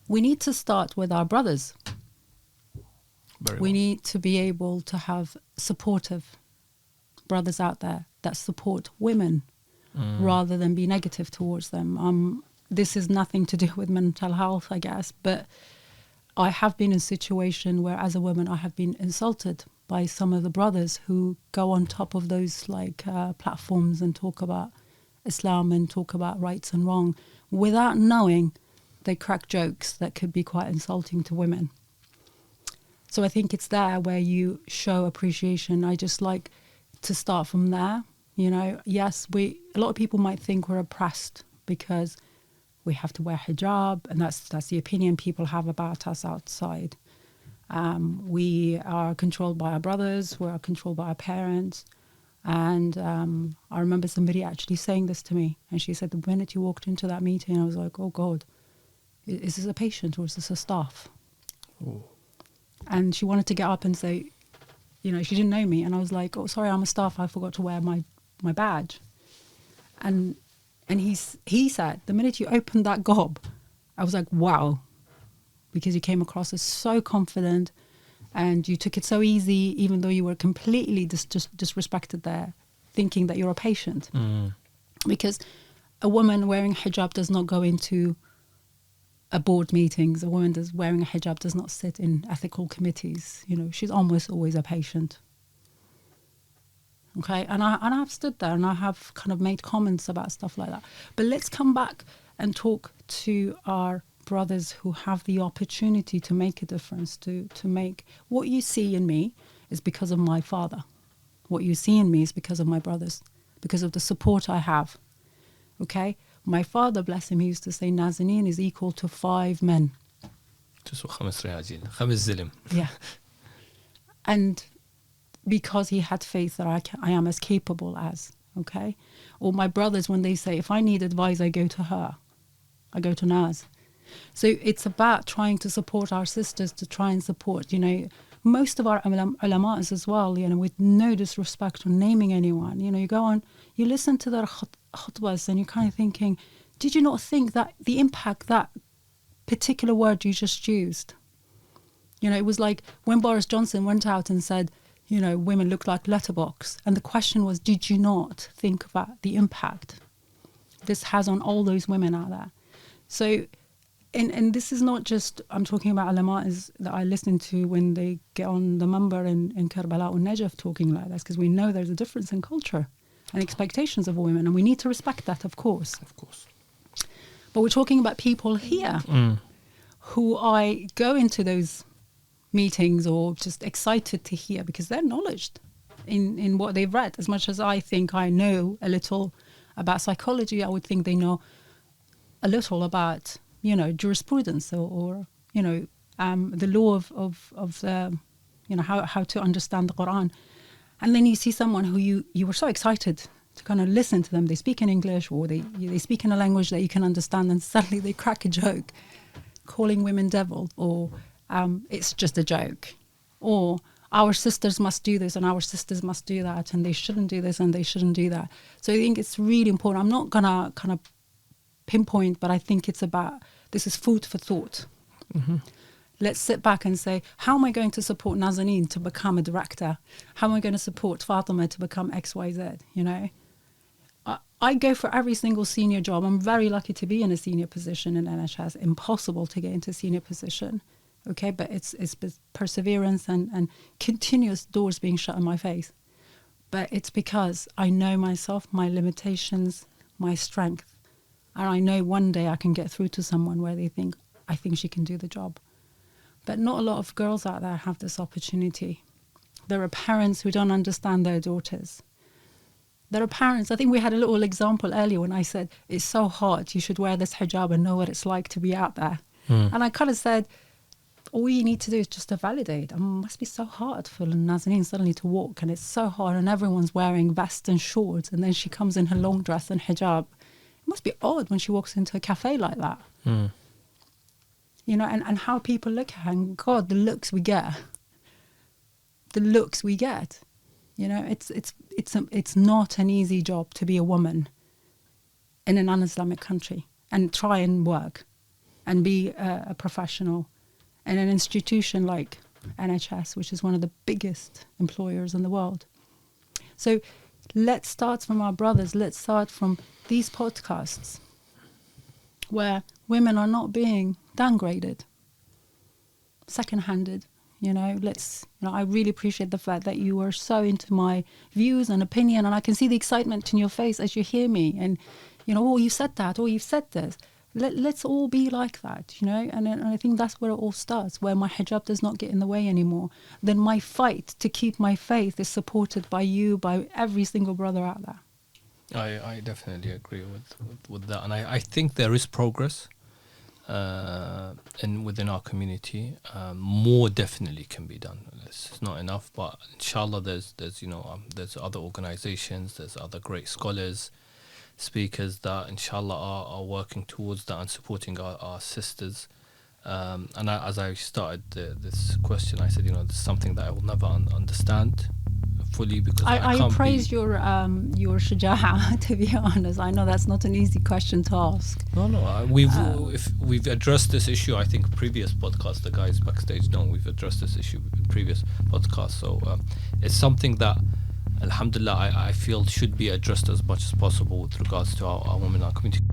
we need to start with our brothers. Very We well. need to be able to have supportive brothers out there that support women rather than be negative towards them. This is nothing to do with mental health, I guess, but I have been in a situation where as a woman I have been insulted by some of the brothers who go on top of those platforms and talk about Islam and talk about rights and wrong without knowing they crack jokes that could be quite insulting to women. So I think it's there where you show appreciation. I just like to start from there. You know, yes, a lot of people might think we're oppressed because we have to wear hijab, and that's the opinion people have about us outside. We are controlled by our brothers, we are controlled by our parents. And I remember somebody actually saying this to me, and she said the minute you walked into that meeting, I was like, oh God, is this a patient or is this a staff? Ooh. And she wanted to get up and say, you know, she didn't know me. And I was like, oh, sorry, I'm a staff. I forgot to wear my badge. And he said, the minute you opened that gob, I was like, wow, because you came across as so confident and you took it so easy, even though you were completely disrespected there, thinking that you're a patient. Because a woman wearing hijab does not go into a board meetings. A woman that's wearing a hijab does not sit in ethical committees. You know, she's almost always a patient. Okay, and I've stood there and I have kind of made comments about stuff like that. But let's come back and talk to our brothers who have the opportunity to make a difference, to make what you see in me is because of my father. What you see in me is because of my brothers, because of the support I have. Okay, my father, bless him, he used to say Nazanin is equal to 5 men. Yeah, and because he had faith that I am as capable as, okay? Or my brothers, when they say, if I need advice, I go to her. I go to Naz. So it's about trying to support our sisters, to try and support, you know, most of our ulamas as well, you know, with no disrespect or naming anyone. You know, you go on, you listen to their khutbahs and you're kind of thinking, did you not think that the impact that particular word you just used? You know, it was like when Boris Johnson went out and said, you know, women look like letterbox. And the question was, did you not think about the impact this has on all those women out there? So, and this is not just, I'm talking about ulamas that I listen to when they get on the minbar in Karbala or Najaf talking like this, because we know there's a difference in culture and expectations of women, and we need to respect that, of course. Of course. But we're talking about people here who I go into those meetings or just excited to hear because they're knowledged in what they've read. As much as I think I know a little about psychology, I would think they know a little about, you know, jurisprudence or you know, the law of the, you know, how to understand the Quran. And then you see someone who you were so excited to kind of listen to them. They speak in English or they speak in a language that you can understand, and suddenly they crack a joke calling women devil, or it's just a joke, or our sisters must do this and our sisters must do that, and they shouldn't do this and they shouldn't do that. So I think it's really important. I'm not gonna kind of pinpoint, but I think it's about, this is food for thought. Let's sit back and say, how am I going to support Nazanin to become a director? How am I going to support Fatima to become XYZ? You know, I go for every single senior job. I'm very lucky to be in a senior position in NHS. Impossible to get into a senior position. Okay, but it's perseverance and continuous doors being shut in my face. But it's because I know myself, my limitations, my strength. And I know one day I can get through to someone where they think, I think she can do the job. But not a lot of girls out there have this opportunity. There are parents who don't understand their daughters. There are parents, I think we had a little example earlier when I said, it's so hot, you should wear this hijab and know what it's like to be out there. And I kind of said, all you need to do is just to validate. It must be so hard for Nazanin suddenly to walk, and it's so hard and everyone's wearing vests and shorts, and then she comes in her long dress and hijab. It must be odd when she walks into a cafe like that. You know, and how people look at her, and God, the looks we get. The looks we get. You know, it's not an easy job to be a woman in an un-Islamic country and try and work. and be a professional in an institution like NHS, which is one of the biggest employers in the world. So let's start from our brothers. Let's start from these podcasts where women are not being downgraded, second-handed. I really appreciate the fact that you are so into my views and opinion, and I can see the excitement in your face as you hear me. And, oh, you said that, or you've said this. Let's all be like that, and I think that's where it all starts, where my hijab does not get in the way anymore. Then my fight to keep my faith is supported by you, by every single brother out there. I definitely agree with that. And I think there is progress within our community. More definitely can be done. It's not enough, but inshallah there's other organizations, there's other great scholars, speakers that inshallah are working towards that and supporting our sisters. And as I started this question, I said, this is something that I will never understand fully, because I can't praise your shaja'a, to be honest. I know that's not an easy question to ask. No, we've addressed this issue. I think previous podcast, the guys backstage know we've addressed this issue in previous podcasts. So it's something that, alhamdulillah, I feel should be addressed as much as possible with regards to our women in our community.